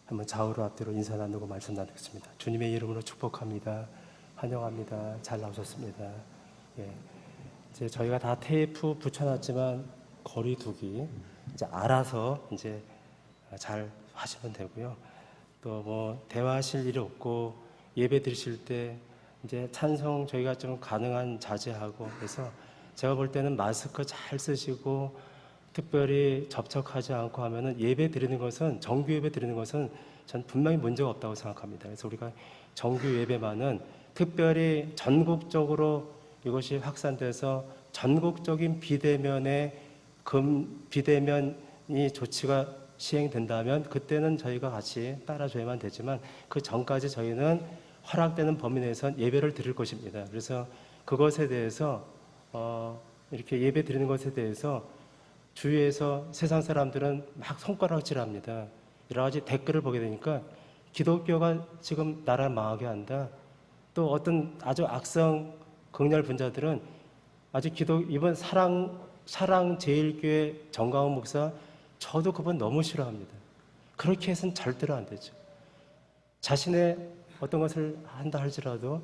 한번 좌우로 앞뒤로 인사 나누고 말씀 나누겠습니다. 주님의 이름으로 축복합니다. 환영합니다. 잘 나오셨습니다. 예. 이제 저희가 다 테이프 붙여놨지만 거리두기 이제 알아서 이제 잘 하시면 되고요. 또 뭐 대화하실 일이 없고 예배 드리실 때 이제 찬송 저희가 좀 가능한 자제하고 그래서 제가 볼 때는 마스크 잘 쓰시고 특별히 접촉하지 않고 하면은 예배 드리는 것은 정규 예배 드리는 것은 전 분명히 문제가 없다고 생각합니다. 그래서 우리가 정규 예배만은 특별히 전국적으로 이것이 확산돼서 전국적인 비대면이 조치가 시행된다면 그때는 저희가 같이 따라줘야만 되지만 그 전까지 저희는 허락되는 범위 내에서 예배를 드릴 것입니다. 그래서 그것에 대해서 이렇게 예배 드리는 것에 대해서 주위에서 세상 사람들은 막 손가락질합니다. 여러 가지 댓글을 보게 되니까 기독교가 지금 나라를 망하게 한다. 또 어떤 아주 악성 극렬 분자들은 아주 이번 사랑제일교회 정강훈 목사 저도 그분 너무 싫어합니다. 그렇게 해서는 절대로 안 되죠. 자신의 어떤 것을 한다 할지라도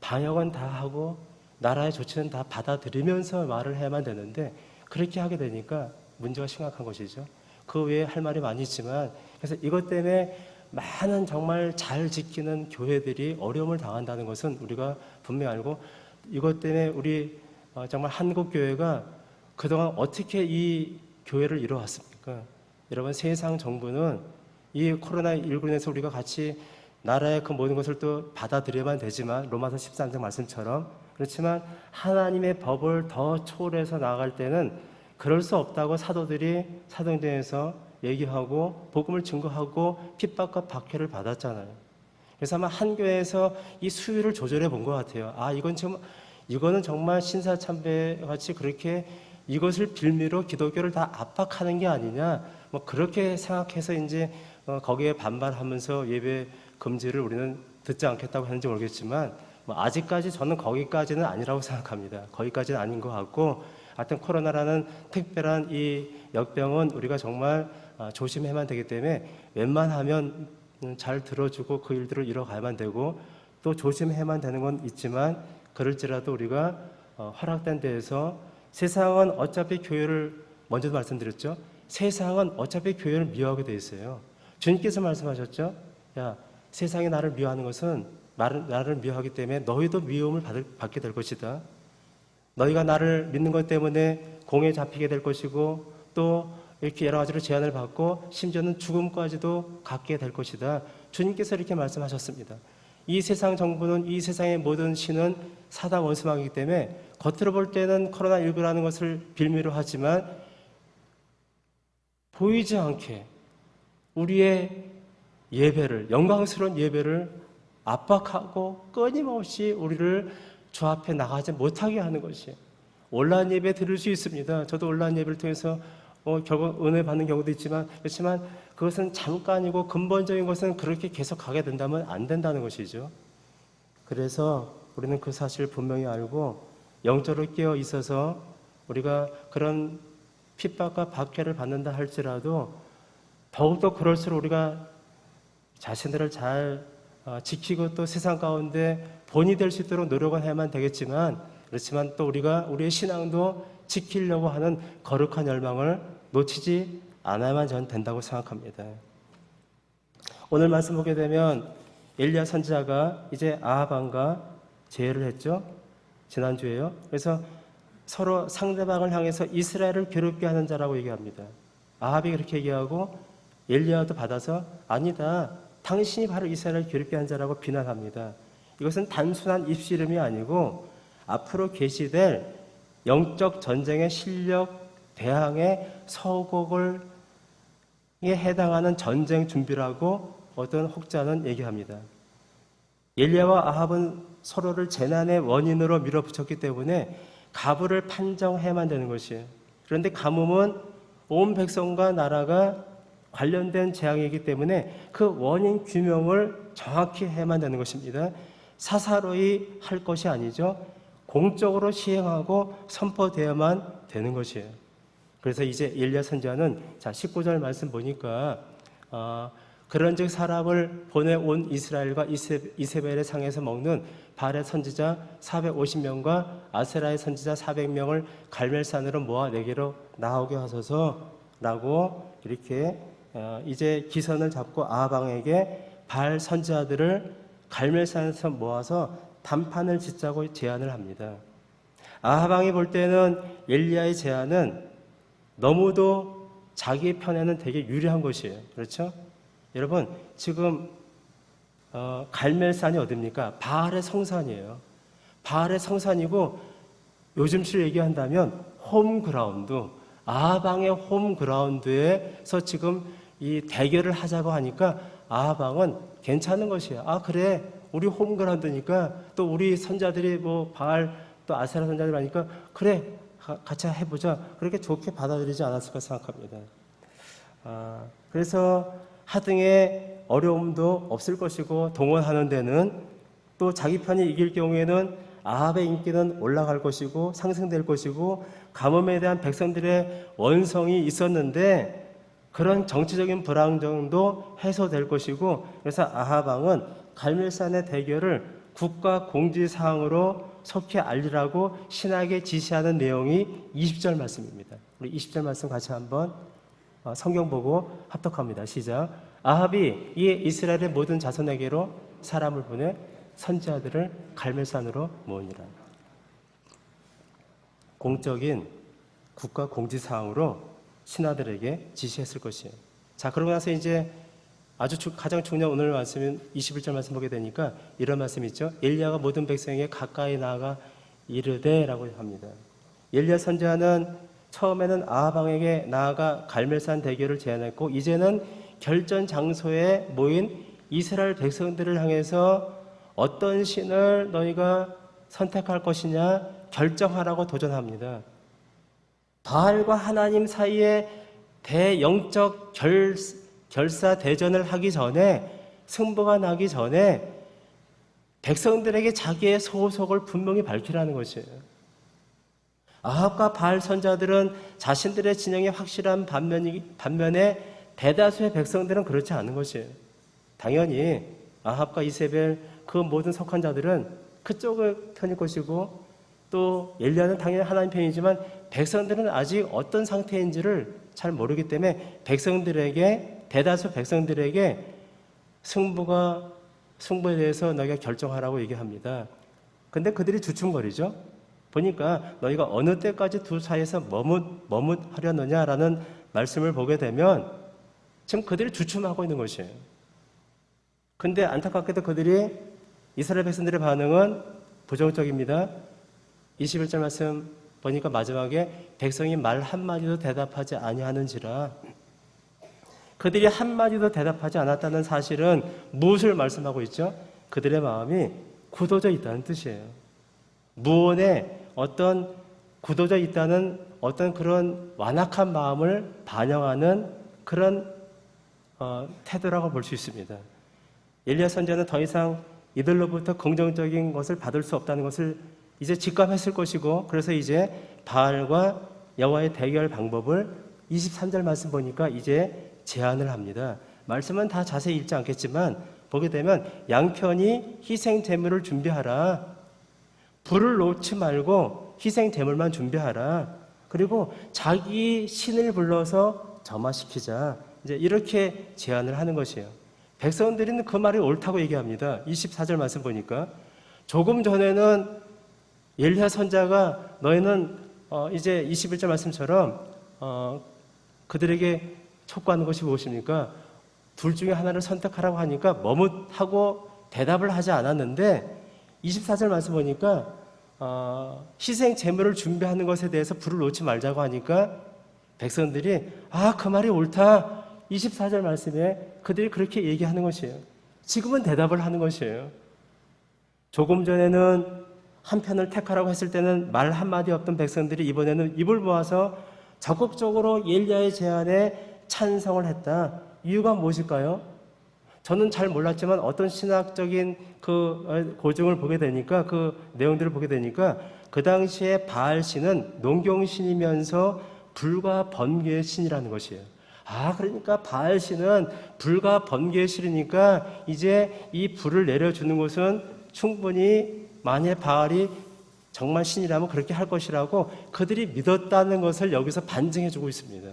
방역은 다 하고 나라의 조치는 다 받아들이면서 말을 해야만 되는데 그렇게 하게 되니까 문제가 심각한 것이죠. 그 외에 할 말이 많이 있지만 그래서 이것 때문에 많은 정말 잘 지키는 교회들이 어려움을 당한다는 것은 우리가 분명히 알고 이것 때문에 우리 정말 한국교회가 그동안 어떻게 이 교회를 이뤄왔습니까? 여러분 세상 정부는 이 코로나19로 인해서 우리가 같이 나라의 그 모든 것을 또 받아들여야만 되지만 로마서 13장 말씀처럼 그렇지만 하나님의 법을 더 초월해서 나아갈 때는 그럴 수 없다고 사도들이 사도행전에서 얘기하고 복음을 증거하고 핍박과 박해를 받았잖아요. 그래서 아마 한 교회에서 이 수위를 조절해 본 것 같아요. 이거는 정말 신사참배 같이 그렇게 이것을 빌미로 기독교를 다 압박하는 게 아니냐 뭐 그렇게 생각해서 이제 거기에 반발하면서 예배 금지를 우리는 듣지 않겠다고 하는지 모르겠지만 뭐 아직까지 저는 거기까지는 아니라고 생각합니다. 거기까지는 아닌 것 같고 하여튼 코로나라는 특별한 이 역병은 우리가 정말 조심해야만 되기 때문에 웬만하면 잘 들어주고 그 일들을 이뤄가야만 되고 또 조심해야만 되는 건 있지만 그럴지라도 우리가 허락된 데에서 세상은 어차피 교회를 먼저도 말씀드렸죠. 세상은 어차피 교회를 미워하게 돼 있어요. 주님께서 말씀하셨죠. 야, 세상이 나를 미워하는 것은 나를 미워하기 때문에 너희도 미움을 받게 될 것이다. 너희가 나를 믿는 것 때문에 공에 잡히게 될 것이고 또 이렇게 여러 가지로 제한을 받고 심지어는 죽음까지도 갖게 될 것이다. 주님께서 이렇게 말씀하셨습니다. 이 세상 정부는 이 세상의 모든 신은 사단 원수마귀이기 때문에 겉으로 볼 때는 코로나19라는 것을 빌미로 하지만 보이지 않게 우리의 예배를 영광스러운 예배를 압박하고 끊임없이 우리를 주 앞에 나가지 못하게 하는 것이 온라인 예배 드릴 수 있습니다. 저도 온라인 예배를 통해서 결국 은혜 받는 경우도 있지만 그렇지만 그것은 잠깐이고 근본적인 것은 그렇게 계속 가게 된다면 안 된다는 것이죠. 그래서 우리는 그 사실을 분명히 알고 영적으로 깨어 있어서 우리가 그런 핍박과 박해를 받는다 할지라도 더욱더 그럴수록 우리가 자신들을 잘 지키고 또 세상 가운데 본이 될 수 있도록 노력을 해야만 되겠지만 그렇지만 또 우리가 우리의 신앙도 지키려고 하는 거룩한 열망을 놓치지 않아야만 저는 된다고 생각합니다. 오늘 말씀 보게 되면 엘리야 선지자가 이제 아합 왕과 제의를 했죠. 지난주에요. 그래서 서로 상대방을 향해서 이스라엘을 괴롭게 하는 자라고 얘기합니다. 아합이 그렇게 얘기하고 엘리야도 받아서 아니다. 당신이 바로 이스라엘을 괴롭게 하는 자라고 비난합니다. 이것은 단순한 입씨름이 아니고 앞으로 계시될 영적 전쟁의 실력 대항의 서곡을 해당하는 전쟁 준비라고 어떤 혹자는 얘기합니다. 엘리야와 아합은 서로를 재난의 원인으로 밀어붙였기 때문에 가부를 판정해야만 되는 것이에요. 그런데 가뭄은 온 백성과 나라가 관련된 재앙이기 때문에 그 원인 규명을 정확히 해야만 되는 것입니다. 사사로이 할 것이 아니죠. 공적으로 시행하고 선포되어야만 되는 것이에요. 그래서 이제 엘리야 선지자는 19절 말씀 보니까 그런즉 사람을 보내온 이스라엘과 이세벨의 상에서 먹는 바알의 선지자 450명과 아세라의 선지자 400명을 갈멜산으로 모아 내게로 나오게 하소서라고 이렇게 이제 기선을 잡고 아하방에게 바알 선지자들을 갈멜산에서 모아서 단판을 짓자고 제안을 합니다. 아하방이 볼 때는 엘리야의 제안은 너무도 자기 편에는 되게 유리한 것이에요. 그렇죠? 여러분, 지금 갈멜산이 어딥니까? 바알의 성산이에요. 바알의 성산이고 요즘식 얘기한다면 홈그라운드, 아하방의 홈그라운드에서 지금 이 대결을 하자고 하니까 아하방은 괜찮은 것이에요. 아, 그래, 우리 홈그라운드니까 또 우리 선자들이 뭐 바알 또 아세라 선자들 하니까 그래, 같이 해보자. 그렇게 좋게 받아들이지 않았을까 생각합니다. 그래서 하등의 어려움도 없을 것이고 동원하는 데는 또 자기 편이 이길 경우에는 아합의 인기는 올라갈 것이고 상승될 것이고 가뭄에 대한 백성들의 원성이 있었는데 그런 정치적인 불안정도 해소될 것이고 그래서 아합 왕은 갈멜산의 대결을 국가 공지사항으로 속히 알리라고 신하에게 지시하는 내용이 20절 말씀입니다. 우리 20절 말씀 같이 한번 성경 보고 합독합니다. 시작. 아합이 이에 이스라엘의 모든 자손에게로 사람을 보내 선지자들을 갈멜산으로 모으니라. 공적인 국가 공지사항으로 신하들에게 지시했을 것이에요. 자, 그러고 나서 이제 아주 가장 중요한 오늘 말씀인 21절 말씀 보게 되니까 이런 말씀이 있죠. 엘리야가 모든 백성에게 가까이 나아가 이르되 라고 합니다. 엘리야 선지자는 처음에는 아합 왕에게 나아가 갈멜산 대결을 제안했고 이제는 결전 장소에 모인 이스라엘 백성들을 향해서 어떤 신을 너희가 선택할 것이냐 결정하라고 도전합니다. 바알과 하나님 사이에 대영적 결사 대전을 하기 전에 승부가 나기 전에 백성들에게 자기의 소속을 분명히 밝히라는 것이에요. 아합과 바알 선자들은 자신들의 진영이 확실한 반면에 대다수의 백성들은 그렇지 않은 것이에요. 당연히 아합과 이세벨 그 모든 속한 자들은 그쪽의 편일 것이고 또 엘리야는 당연히 하나님 편이지만 백성들은 아직 어떤 상태인지를 잘 모르기 때문에 대다수 백성들에게 승부에 대해서 너희가 결정하라고 얘기합니다. 근데 그들이 주춤거리죠. 보니까 너희가 어느 때까지 두 사이에서 머뭇하려느냐라는 말씀을 보게 되면 지금 그들이 주춤하고 있는 것이에요. 근데 안타깝게도 그들이 이스라엘 백성들의 반응은 부정적입니다. 21절 말씀 보니까 마지막에 백성이 말 한마디도 대답하지 아니하는지라. 그들이 한마디도 대답하지 않았다는 사실은 무엇을 말씀하고 있죠? 그들의 마음이 굳어져 있다는 뜻이에요. 무언에 어떤 굳어져 있다는 어떤 그런 완악한 마음을 반영하는 그런 태도라고 볼 수 있습니다. 엘리야 선지자는 더 이상 이들로부터 긍정적인 것을 받을 수 없다는 것을 이제 직감했을 것이고 그래서 이제 바알과 여호와의 대결 방법을 23절 말씀 보니까 이제 제안을 합니다. 말씀은 다 자세히 읽지 않겠지만 보게 되면 양편이 희생 제물을 준비하라. 불을 놓지 말고 희생 제물만 준비하라. 그리고 자기 신을 불러서 점화시키자. 이제 이렇게 제안을 하는 것이에요. 백성들은 그 말이 옳다고 얘기합니다. 24절 말씀 보니까 조금 전에는 엘리야 선자가 너희는 이제 21절 말씀처럼 그들에게 촉구하는 것이 무엇입니까? 둘 중에 하나를 선택하라고 하니까 머뭇하고 대답을 하지 않았는데 24절 말씀 보니까 희생 제물을 준비하는 것에 대해서 불을 놓지 말자고 하니까 백성들이 그 말이 옳다. 24절 말씀에 그들이 그렇게 얘기하는 것이에요. 지금은 대답을 하는 것이에요. 조금 전에는 한 편을 택하라고 했을 때는 말 한마디 없던 백성들이 이번에는 입을 모아서 적극적으로 엘리야의 제안에 찬성을 했다. 이유가 무엇일까요? 저는 잘 몰랐지만 어떤 신학적인 그 고증을 보게 되니까 그 내용들을 보게 되니까 그 당시에 바알 신은 농경신이면서 불과 번개의 신이라는 것이에요. 그러니까 바알신은 불과 번개의 신이니까 이제 이 불을 내려주는 것은 충분히 만일 바알이 정말 신이라면 그렇게 할 것이라고 그들이 믿었다는 것을 여기서 반증해주고 있습니다.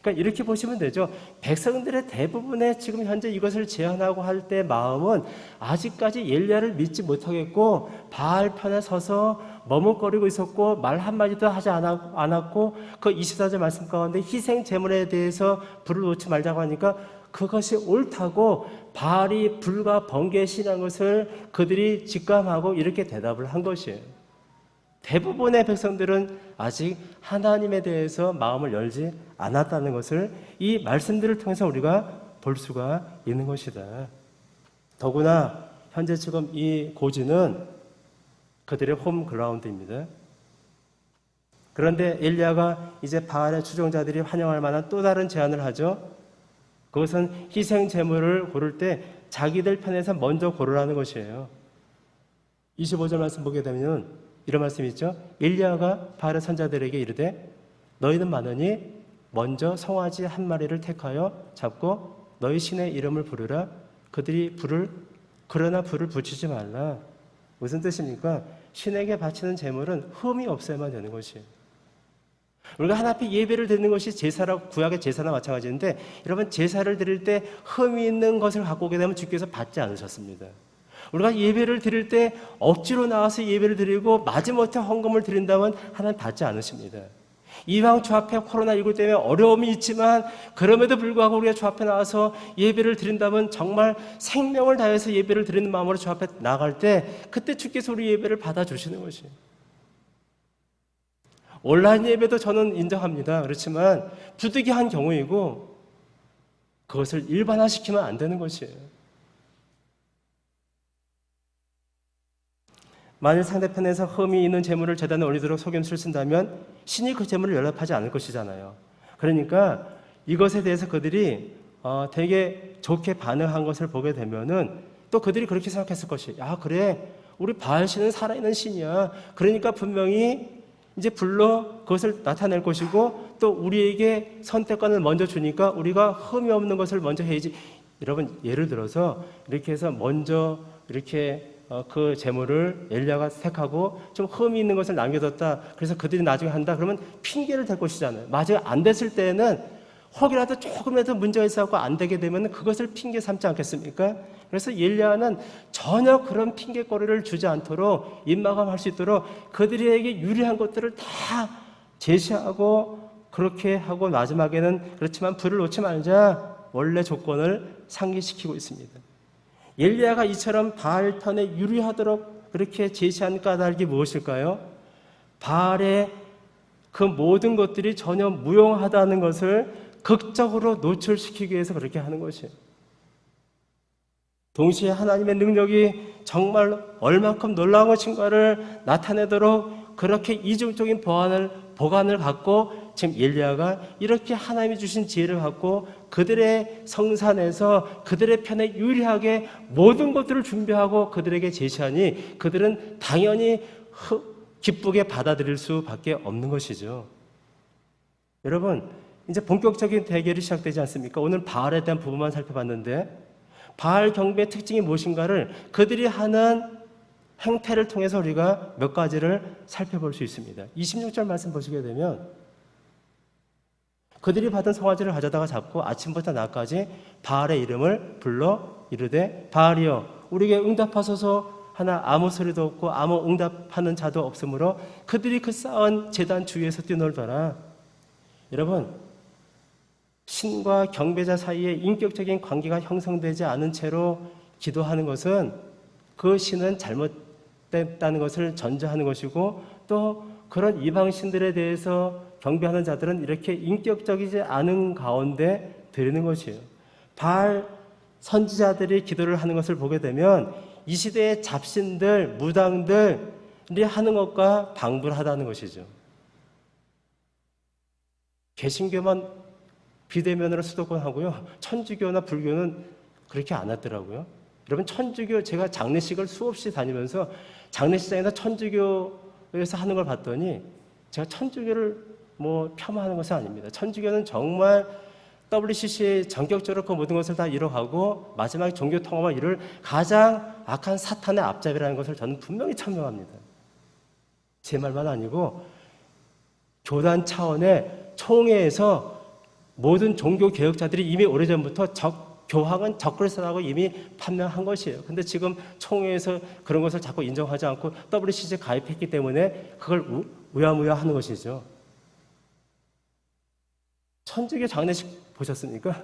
그러니까 이렇게 보시면 되죠. 백성들의 대부분의 지금 현재 이것을 제안하고 할 때 마음은 아직까지 엘리야를 믿지 못하겠고 바알 편에 서서 머뭇거리고 있었고 말 한마디도 하지 않았고 그 24절 말씀 가운데 희생 제물에 대해서 불을 놓지 말자고 하니까 그것이 옳다고 바알이 불과 번개의 신한 것을 그들이 직감하고 이렇게 대답을 한 것이에요. 대부분의 백성들은 아직 하나님에 대해서 마음을 열지 않았다는 것을 이 말씀들을 통해서 우리가 볼 수가 있는 것이다. 더구나 현재 지금 이 고지는 그들의 홈그라운드입니다. 그런데 엘리야가 이제 바알의 추종자들이 환영할 만한 또 다른 제안을 하죠. 그것은 희생 제물을 고를 때 자기들 편에서 먼저 고르라는 것이에요. 25절 말씀 보게 되면 이런 말씀이 있죠. 엘리야가 바알의 선자들에게 이르되 너희는 많으니 먼저 송아지 한 마리를 택하여 잡고 너희 신의 이름을 부르라. 그러나 불을 붙이지 말라. 무슨 뜻입니까? 신에게 바치는 제물은 흠이 없어야만 되는 것이에요. 우리가 하나 앞에 예배를 드리는 것이 제사라고 구약의 제사나 마찬가지인데 여러분 제사를 드릴 때 흠이 있는 것을 갖고 오게 되면 주께서 받지 않으셨습니다. 우리가 예배를 드릴 때 억지로 나와서 예배를 드리고 마지못해 헌금을 드린다면 하나님 받지 않으십니다. 이왕 주 앞에 코로나19 때문에 어려움이 있지만 그럼에도 불구하고 우리가 주 앞에 나와서 예배를 드린다면 정말 생명을 다해서 예배를 드리는 마음으로 주 앞에 나갈 때 그때 주께서 우리 예배를 받아주시는 것이에요. 온라인 예배도 저는 인정합니다. 그렇지만 부득이한 경우이고 그것을 일반화시키면 안 되는 것이에요. 만일 상대편에서 흠이 있는 재물을 제단에 올리도록 속임수를 쓴다면 신이 그 재물을 연락하지 않을 것이잖아요. 그러니까 이것에 대해서 그들이 되게 좋게 반응한 것을 보게 되면은 또 그들이 그렇게 생각했을 것이에요. 야, 그래. 우리 바알 신은 살아있는 신이야. 그러니까 분명히 이제 불러 그것을 나타낼 것이고 또 우리에게 선택권을 먼저 주니까 우리가 흠이 없는 것을 먼저 해야지. 여러분 예를 들어서 이렇게 해서 먼저 이렇게 그 재물을 엘리야가 택하고 좀 흠이 있는 것을 남겨뒀다. 그래서 그들이 나중에 한다. 그러면 핑계를 댈 것이잖아요. 마저 안 됐을 때는 혹이라도 조금이라도 문제가 있어서 안 되게 되면 그것을 핑계 삼지 않겠습니까? 그래서 엘리야는 전혀 그런 핑계거리를 주지 않도록 입마감할 수 있도록 그들에게 유리한 것들을 다 제시하고 그렇게 하고 마지막에는 그렇지만 불을 놓지 말자 원래 조건을 상기시키고 있습니다. 엘리야가 이처럼 바알 편에 유리하도록 그렇게 제시한 까닭이 무엇일까요? 바알의 그 모든 것들이 전혀 무용하다는 것을 극적으로 노출시키기 위해서 그렇게 하는 것이에요. 동시에 하나님의 능력이 정말 얼마큼 놀라운 것인가를 나타내도록 그렇게 이중적인 보관을 갖고 지금 엘리야가 이렇게 하나님이 주신 지혜를 갖고 그들의 성산에서 그들의 편에 유리하게 모든 것들을 준비하고 그들에게 제시하니 그들은 당연히 기쁘게 받아들일 수밖에 없는 것이죠. 여러분 이제 본격적인 대결이 시작되지 않습니까? 오늘 바알에 대한 부분만 살펴봤는데 바알 경배의 특징이 무엇인가를 그들이 하는 행태를 통해서 우리가 몇 가지를 살펴볼 수 있습니다. 26절 말씀 보시게 되면 그들이 받은 송아지를 가져다가 잡고 아침부터 낮까지 바알의 이름을 불러 이르되 바알이여 우리에게 응답하소서 하나 아무 소리도 없고 아무 응답하는 자도 없으므로 그들이 그 쌓은 제단 주위에서 뛰놀더라. 여러분 신과 경배자 사이에 인격적인 관계가 형성되지 않은 채로 기도하는 것은 그 신은 잘못됐다는 것을 전제하는 것이고 또 그런 이방 신들에 대해서 경배하는 자들은 이렇게 인격적이지 않은 가운데 드리는 것이에요. 바알 선지자들이 기도를 하는 것을 보게 되면 이 시대의 잡신들, 무당들이 하는 것과 방불하다는 것이죠. 개신교만 비대면으로 수도권 하고요. 천주교나 불교는 그렇게 안 하더라고요. 여러분 천주교 제가 장례식을 수없이 다니면서 장례식장에서 천주교에서 하는 걸 봤더니 제가 천주교를 폄하하는 것은 아닙니다. 천주교는 정말 WCC에 전격적으로 그 모든 것을 다 이뤄가고 마지막에 종교 통합을 이룰 가장 악한 사탄의 앞잡이라는 것을 저는 분명히 천명합니다. 제 말만 아니고 교단 차원의 총회에서 모든 종교 개혁자들이 이미 오래전부터 교황은 적그리스도라고 이미 판명한 것이에요. 근데 지금 총회에서 그런 것을 자꾸 인정하지 않고 WCC에 가입했기 때문에 그걸 우야무야 하는 것이죠. 천주교 장례식 보셨습니까?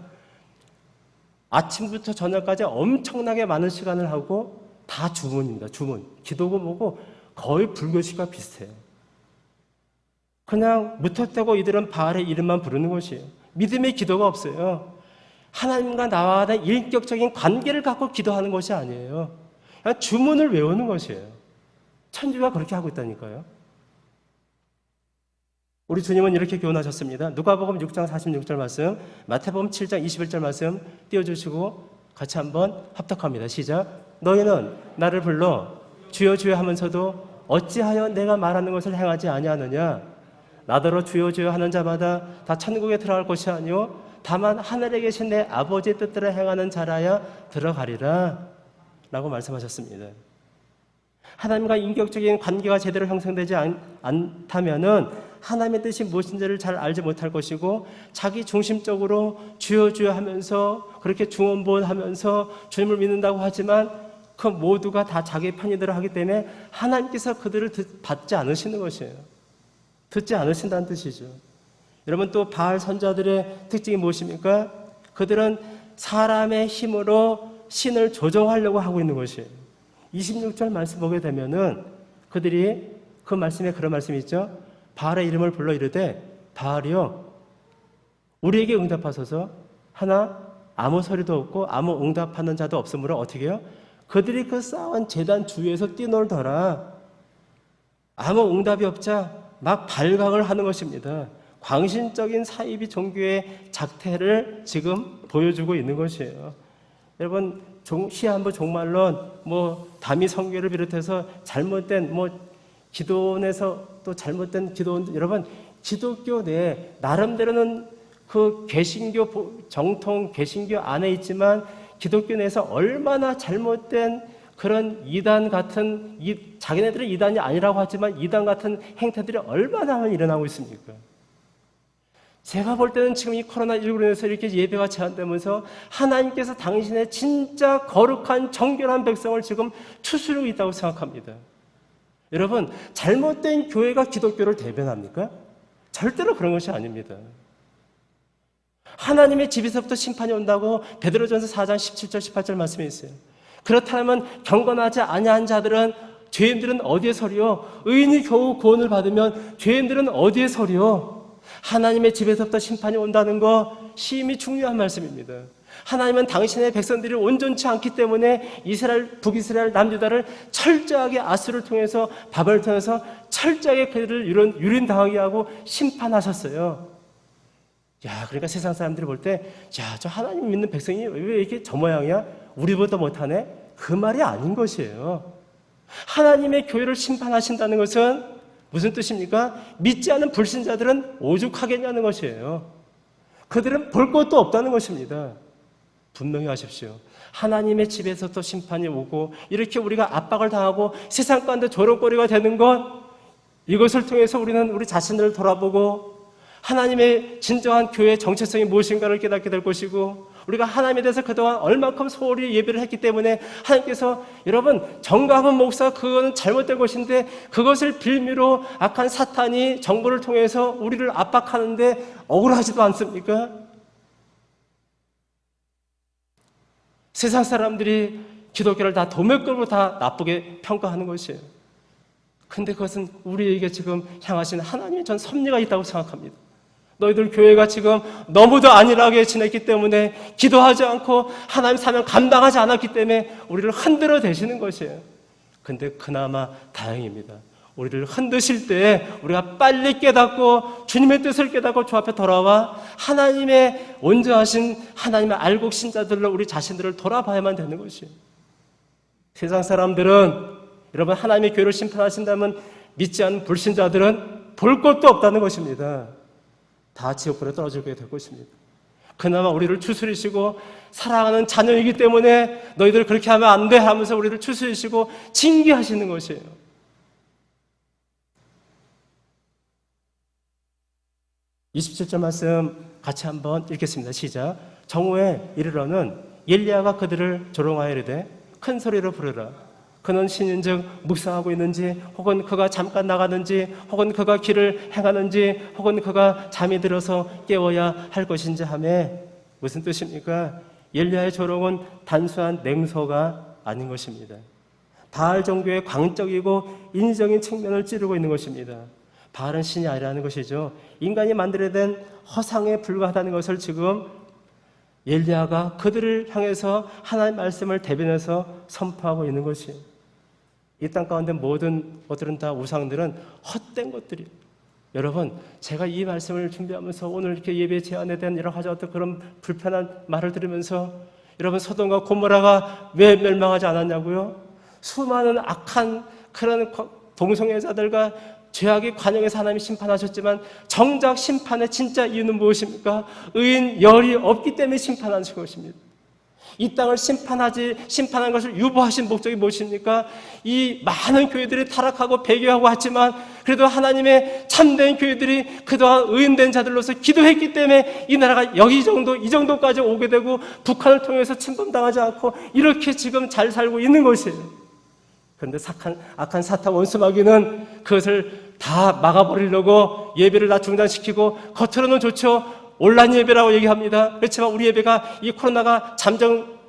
아침부터 저녁까지 엄청나게 많은 시간을 하고 다 주문입니다. 주문. 기도고 뭐고 거의 불교식과 비슷해요. 그냥 무턱대고 이들은 바알의 이름만 부르는 것이에요. 믿음의 기도가 없어요. 하나님과 나와의 인격적인 관계를 갖고 기도하는 것이 아니에요. 그냥 주문을 외우는 것이에요. 천주교가 그렇게 하고 있다니까요. 우리 주님은 이렇게 교훈하셨습니다. 누가복음 6장 46절 말씀, 마태복음 7장 21절 말씀 띄워주시고 같이 한번 합독합니다. 시작. 너희는 나를 불러 주여 주여 하면서도 어찌하여 내가 말하는 것을 행하지 아니하느냐? 나더러 주여 주여 하는 자마다 다 천국에 들어갈 것이 아니요 다만 하늘에 계신 내 아버지의 뜻대로 행하는 자라야 들어가리라 라고 말씀하셨습니다. 하나님과 인격적인 관계가 제대로 형성되지 않다면은 하나님의 뜻이 무엇인지를 잘 알지 못할 것이고 자기 중심적으로 주여 주여 하면서 그렇게 중언부언하면서 주님을 믿는다고 하지만 그 모두가 다 자기의 편의대로 하기 때문에 하나님께서 그들을 받지 않으시는 것이에요. 듣지 않으신다는 뜻이죠. 여러분 또 바알 선자들의 특징이 무엇입니까? 그들은 사람의 힘으로 신을 조정하려고 하고 있는 것이에요. 26절 말씀 보게 되면은 그들이 그 말씀에 그런 말씀이 있죠. 바알의 이름을 불러 이르되 바알이여 우리에게 응답하소서. 하나 아무 소리도 없고 아무 응답하는 자도 없으므로 어떻게 해요? 그들이 그 쌓은 제단 주위에서 뛰놀더라. 아무 응답이 없자 막 발광을 하는 것입니다. 광신적인 사이비 종교의 작태를 지금 보여주고 있는 것이에요. 여러분 시한부 종말론 다미 성교를 비롯해서 잘못된 기도원에서 또 잘못된 기도원, 여러분 기독교 내에 나름대로는 그 개신교 정통 개신교 안에 있지만 기독교 내에서 얼마나 잘못된 그런 이단 같은 자기네들은 이단이 아니라고 하지만 이단 같은 행태들이 얼마나 일어나고 있습니까? 제가 볼 때는 지금 이 코로나19로 인해서 이렇게 예배가 제한되면서 하나님께서 당신의 진짜 거룩한 정결한 백성을 지금 추스르고 있다고 생각합니다. 여러분 잘못된 교회가 기독교를 대변합니까? 절대로 그런 것이 아닙니다. 하나님의 집에서부터 심판이 온다고 베드로전서 4장 17절 18절 말씀에 있어요. 그렇다면 경건하지 아니한 자들은 죄인들은 어디에 서리요? 의인이 겨우 구원을 받으면 죄인들은 어디에 서리요? 하나님의 집에서부터 심판이 온다는 거 심히 중요한 말씀입니다. 하나님은 당신의 백성들이 온전치 않기 때문에 북이스라엘 남유다를 철저하게 아수를 통해서 바벨을 통해서 철저하게 그들을 유린당하게 하고 심판하셨어요. 그러니까 세상 사람들이 볼 때 저 하나님 믿는 백성이 왜 이렇게 저 모양이야? 우리보다 못하네? 그 말이 아닌 것이에요. 하나님의 교회를 심판하신다는 것은 무슨 뜻입니까? 믿지 않은 불신자들은 오죽하겠냐는 것이에요. 그들은 볼 것도 없다는 것입니다. 분명히 하십시오. 하나님의 집에서부터 심판이 오고 이렇게 우리가 압박을 당하고 세상 가운데 조롱거리가 되는 것, 이것을 통해서 우리는 우리 자신을 돌아보고 하나님의 진정한 교회의 정체성이 무엇인가를 깨닫게 될 것이고 우리가 하나님에 대해서 그동안 얼마큼 소홀히 예배를 했기 때문에 하나님께서 여러분 정광훈 목사 그거는 잘못된 것인데 그것을 빌미로 악한 사탄이 정보를 통해서 우리를 압박하는데 억울하지도 않습니까? 세상 사람들이 기독교를 다 도매급으로 다 나쁘게 평가하는 것이에요. 근데 그것은 우리에게 지금 향하신 하나님의 전 섭리가 있다고 생각합니다. 너희들 교회가 지금 너무도 안일하게 지냈기 때문에 기도하지 않고 하나님 사명 감당하지 않았기 때문에 우리를 흔들어 대시는 것이에요. 근데 그나마 다행입니다. 우리를 흔드실 때 우리가 빨리 깨닫고 주님의 뜻을 깨닫고 주 앞에 돌아와 하나님의 온전하신 하나님의 알곡 신자들로 우리 자신들을 돌아봐야만 되는 것이에요. 세상 사람들은 여러분 하나님의 교회를 심판하신다면 믿지 않는 불신자들은 볼 것도 없다는 것입니다. 다 지옥불에 떨어지게 될 것입니다. 그나마 우리를 추스리시고 사랑하는 자녀이기 때문에 너희들 그렇게 하면 안 돼 하면서 우리를 추스리시고 징계하시는 것이에요. (27절) 말씀 같이 한번 읽겠습니다. 시작. 정오에 이르러는 엘리야가 그들을 조롱하여 이르되 큰 소리로 부르라. 그는 신인즉 묵상하고 있는지, 혹은 그가 잠깐 나가는지, 혹은 그가 길을 행하는지, 혹은 그가 잠이 들어서 깨워야 할 것인지 하며. 무슨 뜻입니까? 엘리야의 조롱은 단순한 냉소가 아닌 것입니다. 바알 종교의 광적이고 인위적인 측면을 찌르고 있는 것입니다. 바알은 신이 아니라는 것이죠. 인간이 만들어낸 허상에 불과하다는 것을 지금 엘리야가 그들을 향해서 하나님의 말씀을 대변해서 선포하고 있는 것이에요. 이 땅 가운데 모든 것들은 다 우상들은 헛된 것들이에요. 여러분, 제가 이 말씀을 준비하면서 오늘 이렇게 예배 제안에 대한 여러 가지 어떤 그런 불편한 말을 들으면서, 여러분, 소돔과 고모라가 왜 멸망하지 않았냐고요? 수많은 악한 그런 동성애자들과 죄악의 관영에서 하나님이 심판하셨지만 정작 심판의 진짜 이유는 무엇입니까? 의인 열이 없기 때문에 심판하신 것입니다. 이 땅을 심판한 것을 유보하신 목적이 무엇입니까? 이 많은 교회들이 타락하고 배교하고 했지만 그래도 하나님의 참된 교회들이 그동안 의인된 자들로서 기도했기 때문에 이 나라가 이 정도까지 오게 되고 북한을 통해서 침범당하지 않고 이렇게 지금 잘 살고 있는 것이에요. 그런데 악한 사탄 원수마귀는 그것을 다 막아버리려고 예배를 다 중단시키고, 겉으로는 좋죠. 온라인 예배라고 얘기합니다. 그렇지만 우리 예배가 이 코로나가 잠정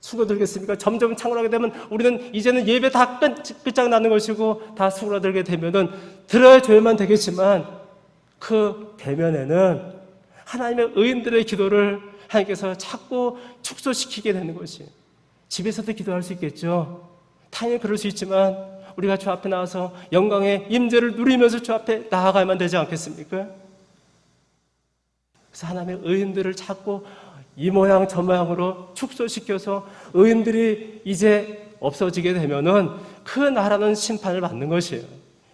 수그러들겠습니까? 점점 창궐하게 되면 우리는 이제는 예배 다 끝장나는 것이고, 다 수그러들게 되면은 들어줘야만 되겠지만 그 대면에는 하나님의 의인들의 기도를 하나님께서 자꾸 축소시키게 되는 것이에요. 집에서도 기도할 수 있겠죠. 당연히 그럴 수 있지만 우리가 주 앞에 나와서 영광의 임재를 누리면서 주 앞에 나아가야만 되지 않겠습니까? 그래서 하나님의 의인들을 자꾸 이 모양 저 모양으로 축소시켜서 의인들이 이제 없어지게 되면은 그 나라는 심판을 받는 것이에요.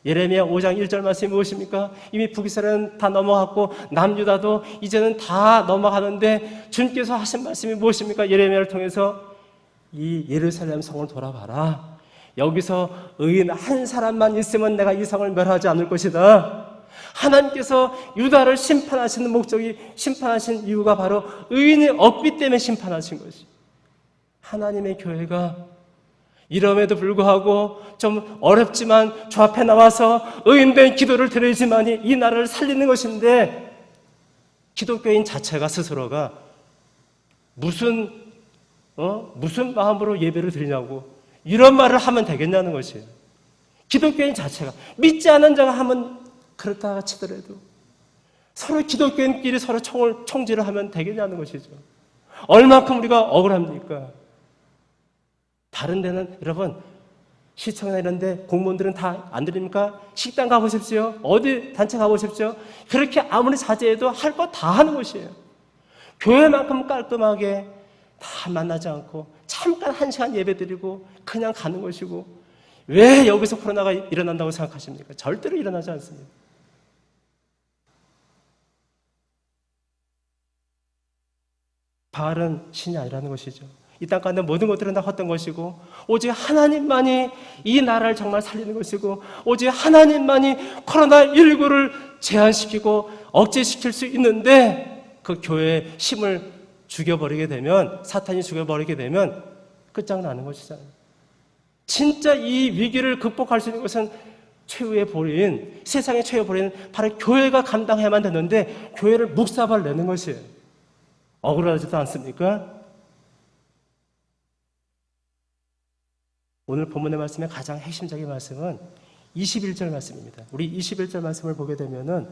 예레미야 5장 1절 말씀이 무엇입니까? 이미 북이스라엘은 다 넘어갔고 남유다도 이제는 다 넘어가는데 주님께서 하신 말씀이 무엇입니까? 예레미야를 통해서 이 예루살렘 성을 돌아봐라. 여기서 의인 한 사람만 있으면 내가 이 성을 멸하지 않을 것이다. 하나님께서 유다를 심판하시는 목적이, 심판하신 이유가 바로 의인이 없기 때문에 심판하신 것이. 하나님의 교회가 이럼에도 불구하고 좀 어렵지만 주 앞에 나와서 의인된 기도를 드려야지만이 이 나라를 살리는 것인데, 기독교인 자체가 스스로가 무슨 마음으로 예배를 드리냐고 이런 말을 하면 되겠냐는 것이에요. 기독교인 자체가, 믿지 않은 자가 하면 그렇다 치더라도 서로 기독교인끼리 서로 총질을 하면 되겠냐는 것이죠. 얼만큼 우리가 억울합니까? 다른 데는 여러분 시청이나 이런 데 공무원들은 다 안 드립니까? 식당 가보십시오. 어디 단체 가보십시오. 그렇게 아무리 자제해도 할 거 다 하는 것이에요. 교회만큼 깔끔하게 다 만나지 않고 잠깐 1시간 예배 드리고 그냥 가는 것이고, 왜 여기서 코로나가 일어난다고 생각하십니까? 절대로 일어나지 않습니다. 바알은 신이 아니라는 것이죠. 이 땅 가운데 모든 것들은 다 헛된 것이고 오직 하나님만이 이 나라를 정말 살리는 것이고, 오직 하나님만이 코로나19를 제한시키고 억제시킬 수 있는데, 그 교회의 힘을 죽여버리게 되면, 사탄이 죽여버리게 되면 끝장나는 것이잖아요. 진짜 이 위기를 극복할 수 있는 것은 최후의 보리인, 세상의 최후의 보리인 바로 교회가 감당해야만 되는데 교회를 묵사발 내는 것이에요. 억울하지도 않습니까? 오늘 본문의 말씀의 가장 핵심적인 말씀은 21절 말씀입니다. 우리 21절 말씀을 보게 되면은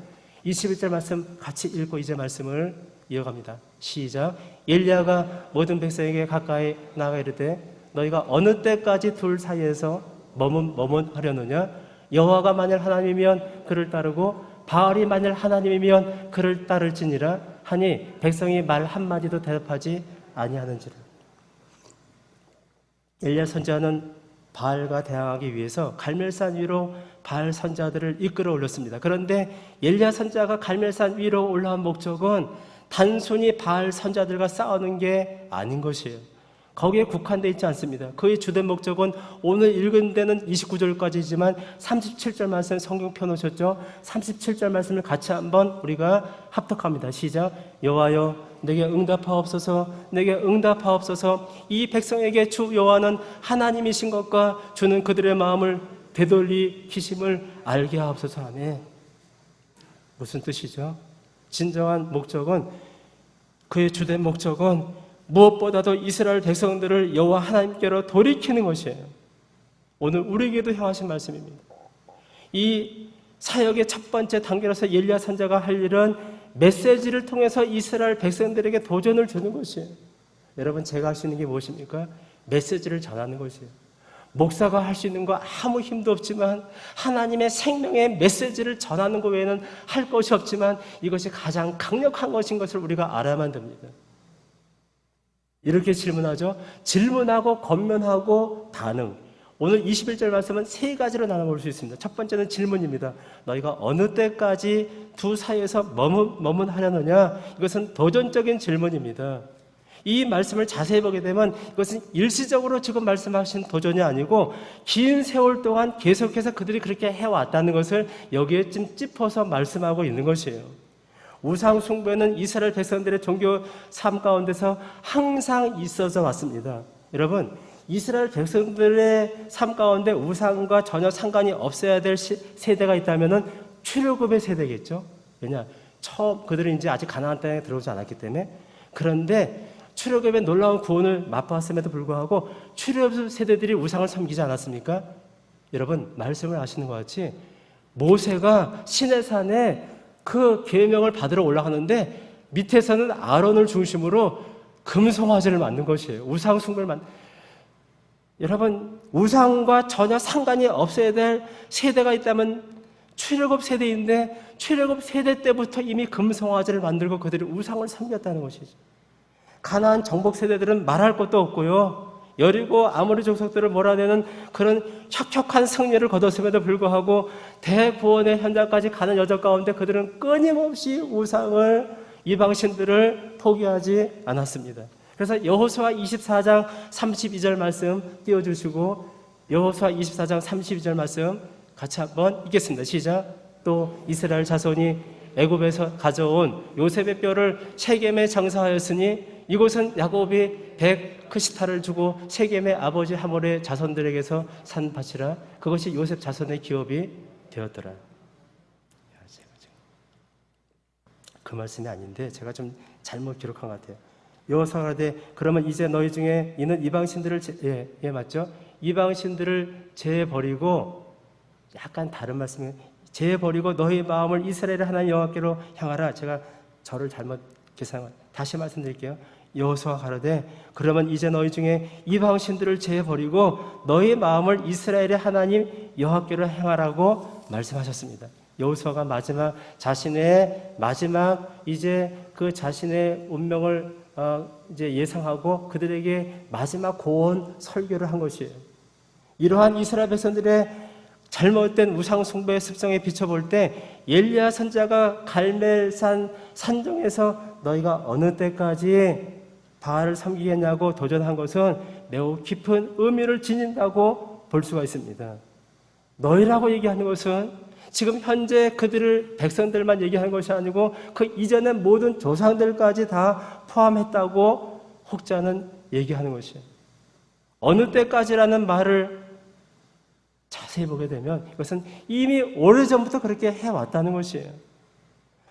21절 말씀 같이 읽고 이제 말씀을 이어갑니다. 시작. 엘리야가 모든 백성에게 가까이 나아가 이르되 너희가 어느 때까지 둘 사이에서 머뭇하려느냐? 여호와가 만일 하나님이면 그를 따르고 바알이 만일 하나님이면 그를 따를지니라 하니 백성이 말 한마디도 대답하지 아니하는지라. 엘리야 선지자는 바알과 대항하기 위해서 갈멜산 위로 바알 선지자들을 이끌어 올렸습니다. 그런데 엘리야 선지자가 갈멜산 위로 올라온 목적은 단순히 바알 선자들과 싸우는 게 아닌 것이에요. 거기에 국한되어 있지 않습니다. 그의 주된 목적은 오늘 읽은 데는 29절까지지만 37절 말씀 성경 펴놓으셨죠? 37절 말씀을 같이 한번 우리가 합독합니다. 시작. 여호와여 내게 응답하옵소서, 내게 응답하옵소서. 이 백성에게 주 여호와는 하나님이신 것과 주는 그들의 마음을 되돌리키심을 알게 하옵소서 하네. 무슨 뜻이죠? 진정한 목적은, 그의 주된 목적은 무엇보다도 이스라엘 백성들을 여호와 하나님께로 돌이키는 것이에요. 오늘 우리에게도 향하신 말씀입니다. 이 사역의 첫 번째 단계로서 엘리야 선지자가 할 일은 메시지를 통해서 이스라엘 백성들에게 도전을 주는 것이에요. 여러분, 제가 할 수 있는 게 무엇입니까? 메시지를 전하는 것이에요. 목사가 할 수 있는 거 아무 힘도 없지만, 하나님의 생명의 메시지를 전하는 것 외에는 할 것이 없지만 이것이 가장 강력한 것인 것을 우리가 알아야만 됩니다. 이렇게 질문하죠. 질문하고 권면하고 반응. 오늘 21절 말씀은 세 가지로 나눠볼 수 있습니다. 첫 번째는 질문입니다. 너희가 어느 때까지 두 사이에서 머문하려느냐? 이것은 도전적인 질문입니다. 이 말씀을 자세히 보게 되면 이것은 일시적으로 지금 말씀하신 도전이 아니고 긴 세월 동안 계속해서 그들이 그렇게 해왔다는 것을 여기에 좀 짚어서 말씀하고 있는 것이에요. 우상 숭배는 이스라엘 백성들의 종교 삶 가운데서 항상 있어져 왔습니다. 여러분, 이스라엘 백성들의 삶 가운데 우상과 전혀 상관이 없어야 될 세대가 있다면은 출애굽의 세대겠죠. 왜냐? 처음 그들은 이제 아직 가나안 땅에 들어오지 않았기 때문에. 그런데 출애굽의 놀라운 구원을 맛보았음에도 불구하고 출애굽 세대들이 우상을 섬기지 않았습니까? 여러분, 말씀을 아시는 것 같이 모세가 시내산에 그 계명을 받으러 올라가는데 밑에서는 아론을 중심으로 금송아지를 만든 것이에요. 우상 숭배를 여러분, 우상과 전혀 상관이 없어야 될 세대가 있다면 출애굽 세대인데, 출애굽 세대 때부터 이미 금송아지를 만들고 그들이 우상을 섬겼다는 것이죠. 가나안 정복 세대들은 말할 것도 없고요. 여리고 아모리 족속들을 몰아내는 그런 혁혁한 승리를 거뒀음에도 불구하고 대구원의 현장까지 가는 여정 가운데 그들은 끊임없이 우상을, 이방신들을 포기하지 않았습니다. 그래서 여호수아 24장 32절 말씀 띄워주시고, 여호수아 24장 32절 말씀 같이 한번 읽겠습니다. 시작. 또 이스라엘 자손이 애굽에서 가져온 요셉의 뼈를 셰겜에 장사하였으니 이곳은 야곱이 백크시타를 주고 셰겜의 아버지 하몰의 자손들에게서 산 밭이라. 그것이 요셉 자손의 기업이 되었더라. 그 말씀이 아닌데 제가 좀 잘못 기록한 것 같아요. 여호수아가 가되 그러면 이제 너희 중에 이는 이방신들을 맞죠? 이방신들을 제버리고, 약간 다른 말씀이에요. 제버리고 너희 마음을 이스라엘의 하나님 여호와께로 향하라. 제가 저를 잘못 계산. 다시 말씀드릴게요. 여호수아 가로되 그러면 이제 너희 중에 이방신들을 제버리고 너희 마음을 이스라엘의 하나님 여호와께로 향하라고 말씀하셨습니다. 여호수아가 자신의 마지막 이제 그 자신의 운명을 이제 예상하고 그들에게 마지막 고언 설교를 한 것이에요. 이러한 이스라엘 백성들의 잘못된 우상 숭배의 습성에 비춰볼 때 엘리야 선지자가 갈멜산 산중에서 너희가 어느 때까지 바알을 섬기겠냐고 도전한 것은 매우 깊은 의미를 지닌다고 볼 수가 있습니다. 너희라고 얘기하는 것은 지금 현재 그들을 백성들만 얘기하는 것이 아니고 그 이전의 모든 조상들까지 다 포함했다고 혹자는 얘기하는 것이에요. 어느 때까지라는 말을 자세히 보게 되면 이것은 이미 오래전부터 그렇게 해왔다는 것이에요.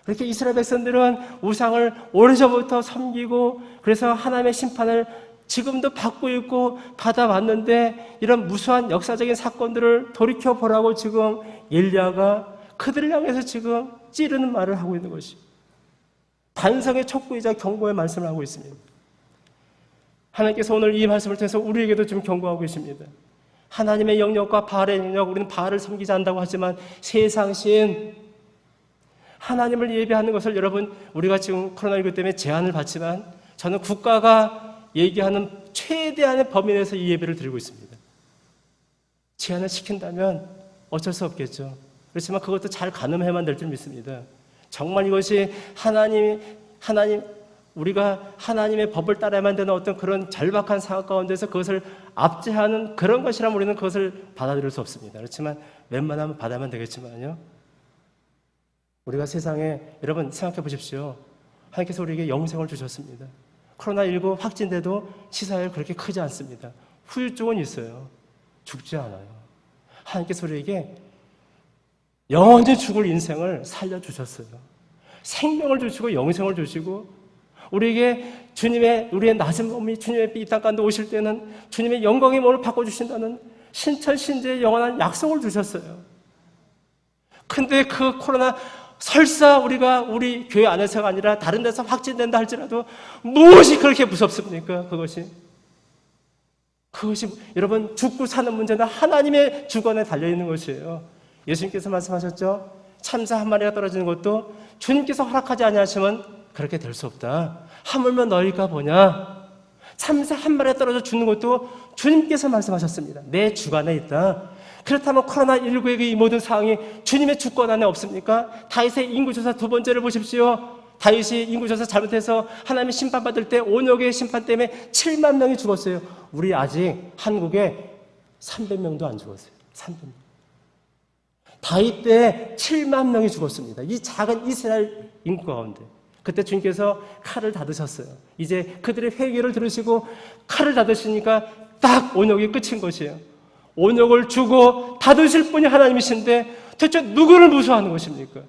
그렇게 이스라엘 백성들은 우상을 오래전부터 섬기고 그래서 하나님의 심판을 지금도 받고 있고 받아왔는데, 이런 무수한 역사적인 사건들을 돌이켜보라고 지금 엘리야가 그들을 향해서 지금 찌르는 말을 하고 있는 것이에요. 반성의 촉구이자 경고의 말씀을 하고 있습니다. 하나님께서 오늘 이 말씀을 통해서 우리에게도 좀 경고하고 계십니다. 하나님의 영역과 바알의 영역, 우리는 바알을 섬기지 않는다고 하지만 세상신 하나님을 예배하는 것을, 여러분, 우리가 지금 코로나19 때문에 제한을 받지만 저는 국가가 얘기하는 최대한의 범위 내에서 이 예배를 드리고 있습니다. 제한을 시킨다면 어쩔 수 없겠죠. 그렇지만 그것도 잘 가늠해만 될 줄 믿습니다. 정말 이것이 하나님이 우리가 하나님의 법을 따라야만 되는 어떤 그런 절박한 상황 가운데서 그것을 압제하는 그런 것이라면 우리는 그것을 받아들일 수 없습니다. 그렇지만 웬만하면 받아야만 되겠지만요. 우리가 세상에, 여러분 생각해 보십시오. 하나님께서 우리에게 영생을 주셨습니다. 코로나19 확진돼도 치사율 그렇게 크지 않습니다. 후유증은 있어요. 죽지 않아요. 하나님께서 우리에게 영원히 죽을 인생을 살려주셨어요. 생명을 주시고 영생을 주시고 우리에게 우리의 낮은 몸이 주님의 이 땅 가운데 오실 때는 주님의 영광의 몸을 바꿔주신다는 신천신제의 영원한 약속을 주셨어요. 근데 그 코로나 설사 우리 교회 안에서가 아니라 다른 데서 확진된다 할지라도 무엇이 그렇게 무섭습니까? 그것이 여러분 죽고 사는 문제는 하나님의 주권에 달려있는 것이에요. 예수님께서 말씀하셨죠. 참새 한 마리가 떨어지는 것도 주님께서 허락하지 아니하시면 그렇게 될 수 없다. 하물며 너희가 보냐. 참새 한 마리가 떨어져 죽는 것도 주님께서 말씀하셨습니다. 내 주관에 있다. 그렇다면 코로나19의 이 모든 상황이 주님의 주권 안에 없습니까? 다윗의 인구조사 두 번째를 보십시오. 다윗이 인구조사 잘못해서 하나님의 심판받을 때 온역의 심판 때문에 7만 명이 죽었어요. 우리 아직 한국에 300명도 안 죽었어요. 300명. 다윗 때 7만 명이 죽었습니다. 이 작은 이스라엘 인구 가운데. 그때 주님께서 칼을 닫으셨어요. 이제 그들의 회개를 들으시고 칼을 닫으시니까 딱 온역이 끝인 것이에요. 온역을 주고 닫으실 분이 하나님이신데 대체 누구를 무서워하는 것입니까?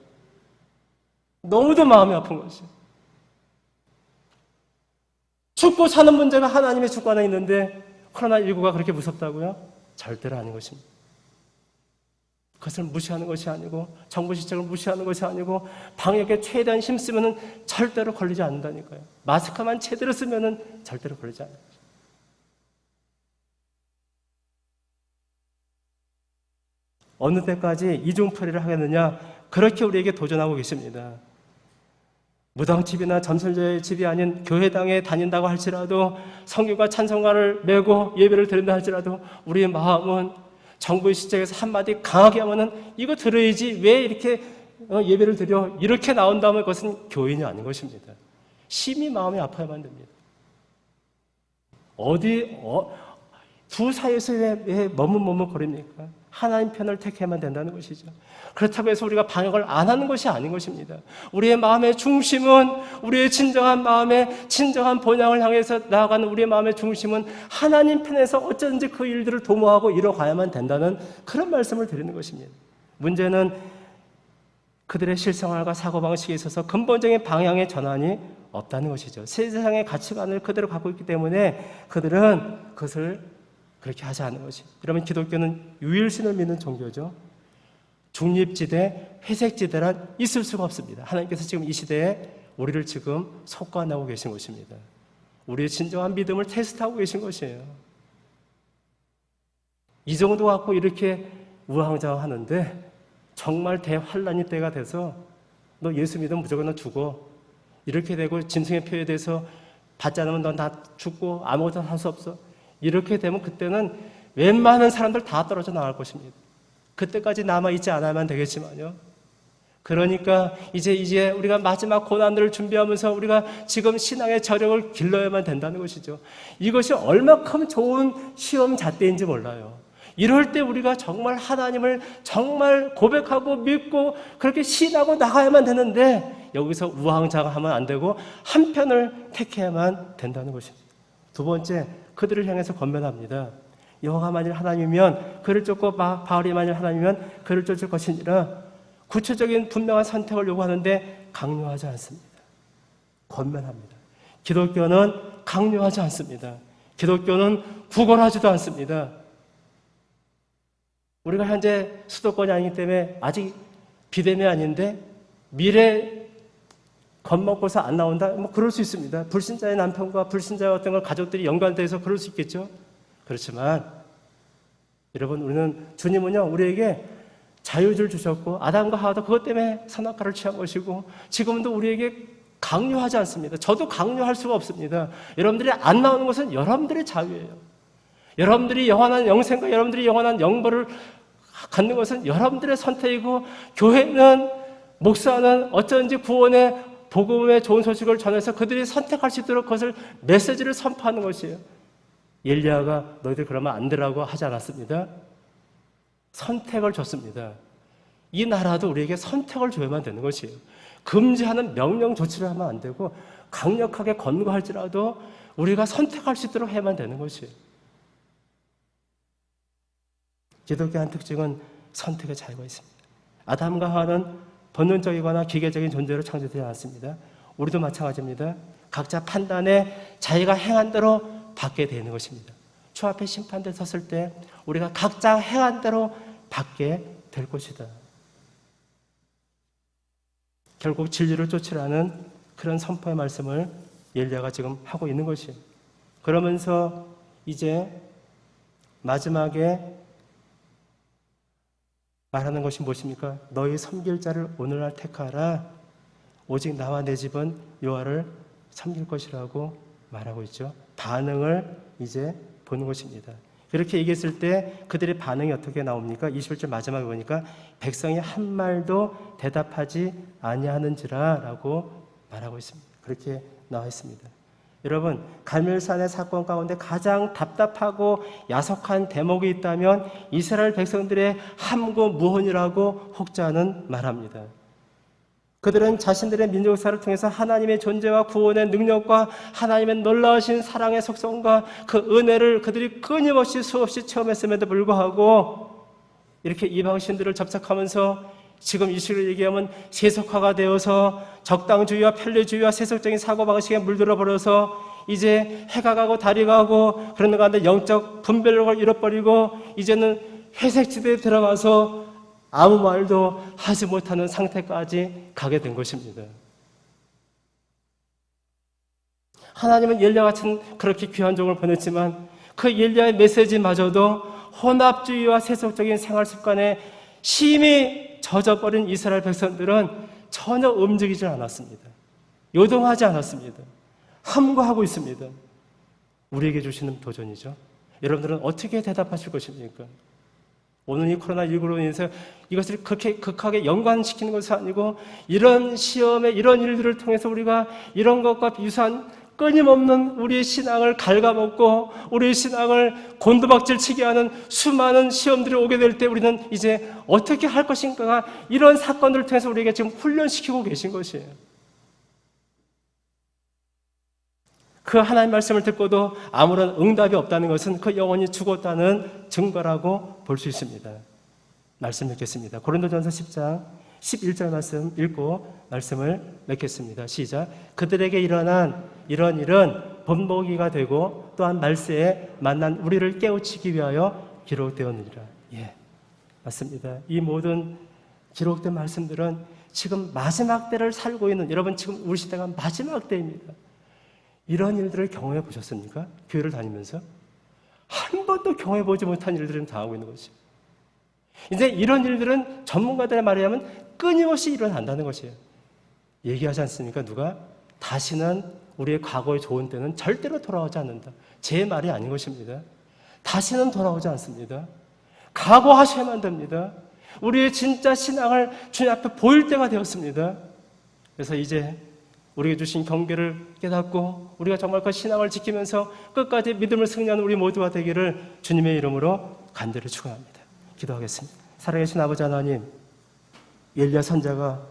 너무도 마음이 아픈 것이에요. 죽고 사는 문제가 하나님의 주권에 있는데 코로나19가 그렇게 무섭다고요? 절대로 아닌 것입니다. 그것을 무시하는 것이 아니고 정부 시책을 무시하는 것이 아니고 방역에 최대한 힘쓰면 절대로 걸리지 않는다니까요. 마스크만 제대로 쓰면 절대로 걸리지 않는 거죠. 어느 때까지 이중표리를 하겠느냐, 그렇게 우리에게 도전하고 계십니다. 무당집이나 점설자의 집이 아닌 교회당에 다닌다고 할지라도 성경과 찬송가를 메고 예배를 드린다 할지라도 우리의 마음은 정부의 시책에서 한마디 강하게 하면은 이거 들어야지 왜 이렇게 예배를 드려 이렇게 나온다면 그것은 교인이 아닌 것입니다. 심히 마음이 아파야만 됩니다. 두 사이에서 왜 머뭇머뭇거립니까? 하나님 편을 택해야만 된다는 것이죠. 그렇다고 해서 우리가 방역을 안 하는 것이 아닌 것입니다. 우리의 마음의 중심은, 우리의 진정한 마음의 진정한 본향을 향해서 나아가는 우리의 마음의 중심은 하나님 편에서 어쩌든지 그 일들을 도모하고 이뤄가야만 된다는 그런 말씀을 드리는 것입니다. 문제는 그들의 실생활과 사고방식에 있어서 근본적인 방향의 전환이 없다는 것이죠. 세상의 가치관을 그대로 갖고 있기 때문에 그들은 그것을 그렇게 하지 않는 것이. 여러분, 기독교는 유일신을 믿는 종교죠. 중립지대, 회색지대란 있을 수가 없습니다. 하나님께서 지금 이 시대에 우리를 지금 속관하고 계신 것입니다. 우리의 진정한 믿음을 테스트하고 계신 것이에요. 이 정도 갖고 이렇게 우왕좌왕하는데 정말 대환란이 때가 돼서 너 예수 믿으면 무조건 너 죽어. 이렇게 되고 짐승의 표에 대해서 받지 않으면 넌 다 죽고 아무것도 할 수 없어. 이렇게 되면 그때는 웬만한 사람들 다 떨어져 나갈 것입니다. 그때까지 남아있지 않아야만 되겠지만요. 그러니까 이제 우리가 마지막 고난들을 준비하면서 우리가 지금 신앙의 저력을 길러야만 된다는 것이죠. 이것이 얼마큼 좋은 시험 잣대인지 몰라요. 이럴 때 우리가 정말 하나님을 정말 고백하고 믿고 그렇게 신하고 나가야만 되는데 여기서 우왕좌왕하면 안 되고 한편을 택해야만 된다는 것입니다. 두 번째, 그들을 향해서 권면합니다. 여호와가 만일 하나님이면 그를 쫓고 바알이 만일 하나님이면 그를 쫓을 것이니라. 구체적인 분명한 선택을 요구하는데 강요하지 않습니다. 권면합니다. 기독교는 강요하지 않습니다. 기독교는 구걸하지도 않습니다. 우리가 현재 수도권이 아니기 때문에 아직 비대면 아닌데 미래 겁먹고서 안 나온다? 뭐 그럴 수 있습니다. 불신자의 남편과 불신자의 어떤 걸 가족들이 연관돼서 그럴 수 있겠죠. 그렇지만 여러분, 우리는 주님은요 우리에게 자유를 주셨고 아담과 하와도 그것 때문에 선악과를 취한 것이고 지금도 우리에게 강요하지 않습니다. 저도 강요할 수가 없습니다. 여러분들이 안 나오는 것은 여러분들의 자유예요. 여러분들이 영원한 영생과 여러분들이 영원한 영벌을 갖는 것은 여러분들의 선택이고 교회는 목사는 어쩐지 구원의 복음의 좋은 소식을 전해서 그들이 선택할 수 있도록 그것을 메시지를 선포하는 것이에요. 엘리야가 너희들 그러면 안 되라고 하지 않았습니다. 선택을 줬습니다. 이 나라도 우리에게 선택을 줘야만 되는 것이에요. 금지하는 명령 조치를 하면 안 되고 강력하게 권고할지라도 우리가 선택할 수 있도록 해야만 되는 것이에요. 기독교의 한 특징은 선택의 자유가 있습니다. 아담과 하와는 본능적이거나 기계적인 존재로 창조되지 않았습니다. 우리도 마찬가지입니다. 각자 판단에 자기가 행한 대로 받게 되는 것입니다. 주 앞에 심판대 섰을 때 우리가 각자 행한 대로 받게 될 것이다. 결국 진리를 쫓으라는 그런 선포의 말씀을 엘리야가 지금 하고 있는 것이에요. 그러면서 이제 마지막에 말하는 것이 무엇입니까? 너희 섬길 자를 오늘날 택하라. 오직 나와 내 집은 여호와를 섬길 것이라고 말하고 있죠. 반응을 이제 보는 것입니다. 그렇게 얘기했을 때 그들의 반응이 어떻게 나옵니까? 21절 마지막에 보니까 백성이 한 말도 대답하지 아니하는지라 라고 말하고 있습니다. 그렇게 나와 있습니다. 여러분, 갈멜산의 사건 가운데 가장 답답하고 야속한 대목이 있다면 이스라엘 백성들의 함구무혼이라고 혹자는 말합니다. 그들은 자신들의 민족 역사를 통해서 하나님의 존재와 구원의 능력과 하나님의 놀라우신 사랑의 속성과 그 은혜를 그들이 끊임없이 수없이 체험했음에도 불구하고 이렇게 이방신들을 접촉하면서 지금 이 시를 얘기하면 세속화가 되어서 적당주의와 편리주의와 세속적인 사고방식에 물들어 버려서 이제 해가 가고 달이 가고 그런 가운데 영적 분별력을 잃어버리고 이제는 회색지대에 들어가서 아무 말도 하지 못하는 상태까지 가게 된 것입니다. 하나님은 엘리야 같은 그렇게 귀한 종을 보냈지만 그 엘리야의 메시지마저도 혼합주의와 세속적인 생활 습관에 심히 젖어버린 이스라엘 백성들은 전혀 움직이지 않았습니다. 요동하지 않았습니다. 함구하고 있습니다. 우리에게 주시는 도전이죠. 여러분들은 어떻게 대답하실 것입니까? 오늘 이 코로나19로 인해서 이것을 그렇게 극하게 연관시키는 것이 아니고 이런 시험에 이런 일들을 통해서 우리가 이런 것과 유사한 끊임없는 우리의 신앙을 갉아먹고 우리의 신앙을 곤두박질 치게 하는 수많은 시험들이 오게 될 때 우리는 이제 어떻게 할 것인가가 이런 사건들을 통해서 우리에게 지금 훈련시키고 계신 것이에요. 그 하나님 말씀을 듣고도 아무런 응답이 없다는 것은 그 영혼이 죽었다는 증거라고 볼 수 있습니다. 말씀 읽겠습니다. 고린도전서 10장 11절 말씀 읽고 말씀을 맺겠습니다. 시작. 그들에게 일어난 이런 일은 본보기가 되고 또한 말세에 만난 우리를 깨우치기 위하여 기록되었느니라. 예, 맞습니다. 이 모든 기록된 말씀들은 지금 마지막 때를 살고 있는 여러분 지금 우리 시대가 마지막 때입니다. 이런 일들을 경험해 보셨습니까? 교회를 다니면서 한 번도 경험해 보지 못한 일들을 당하고 있는 것이죠. 이제 이런 일들은 전문가들의 말에 하면 끊임없이 일어난다는 것이에요. 얘기하지 않습니까? 누가? 다시는 우리의 과거의 좋은 때는 절대로 돌아오지 않는다. 제 말이 아닌 것입니다. 다시는 돌아오지 않습니다. 각오하셔야만 됩니다. 우리의 진짜 신앙을 주님 앞에 보일 때가 되었습니다. 그래서 이제 우리에게 주신 경계를 깨닫고 우리가 정말 그 신앙을 지키면서 끝까지 믿음을 승리하는 우리 모두가 되기를 주님의 이름으로 간절히 축원합니다. 기도하겠습니다. 살아계신 아버지 하나님, 엘리야 선지자가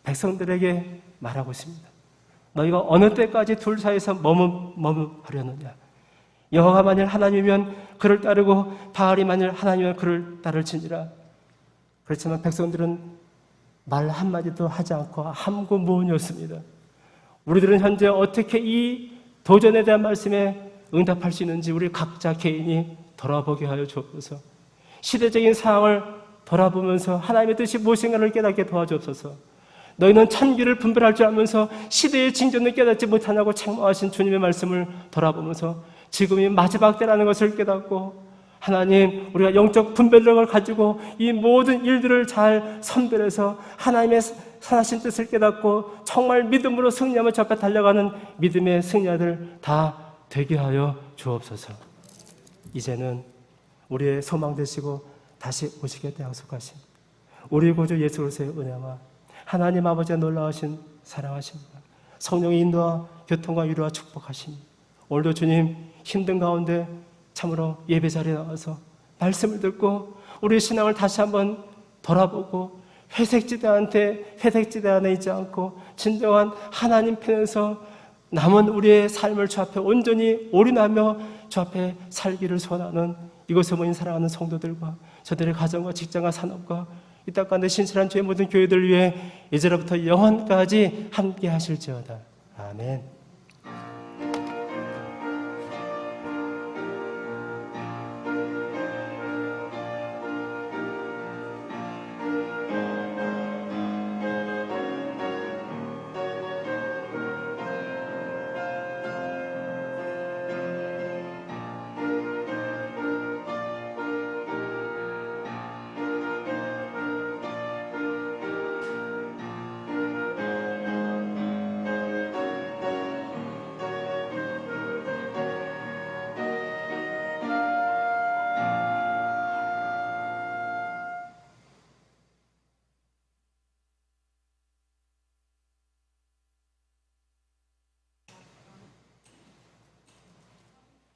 백성들에게 말하고 있습니다. 너희가 어느 때까지 둘 사이에서 머뭇하려느냐. 여호와가 만일 하나님이면 그를 따르고 바알이 만일 하나님이면 그를 따를지니라. 그렇지만 백성들은 말 한마디도 하지 않고 함구무언이었습니다. 우리들은 현재 어떻게 이 도전에 대한 말씀에 응답할 수 있는지 우리 각자 개인이 돌아보게 하여 주옵소서. 시대적인 상황을 돌아보면서 하나님의 뜻이 무엇인가를 깨닫게 도와주옵소서. 너희는 천기를 분별할 줄 알면서 시대의 징조는 깨닫지 못하냐고 책망하신 주님의 말씀을 돌아보면서 지금이 마지막 때라는 것을 깨닫고 하나님, 우리가 영적 분별력을 가지고 이 모든 일들을 잘 선별해서 하나님의 선하신 뜻을 깨닫고 정말 믿음으로 승리하며 저 앞에 달려가는 믿음의 승리자들 다 되게 하여 주옵소서. 이제는 우리의 소망 되시고 다시 오시겠다 약속하신 우리 구주 예수 그리스도의 은혜와 하나님 아버지의 놀라우신 사랑하십니다. 성령의 인도와 교통과 위로와 축복하십니다. 오늘도 주님 힘든 가운데 참으로 예배 자리에 나와서 말씀을 듣고 우리의 신앙을 다시 한번 돌아보고 회색지대 안에 있지 않고 진정한 하나님 편에서 남은 우리의 삶을 주 앞에 온전히 올인하며 주 앞에 살기를 소원하는 이곳에 모인 사랑하는 성도들과 저들의 가정과 직장과 산업과 이 땅 가운데 신실한 주의 모든 교회들 위해 이제로부터 영원까지 함께 하실지어다. 아멘.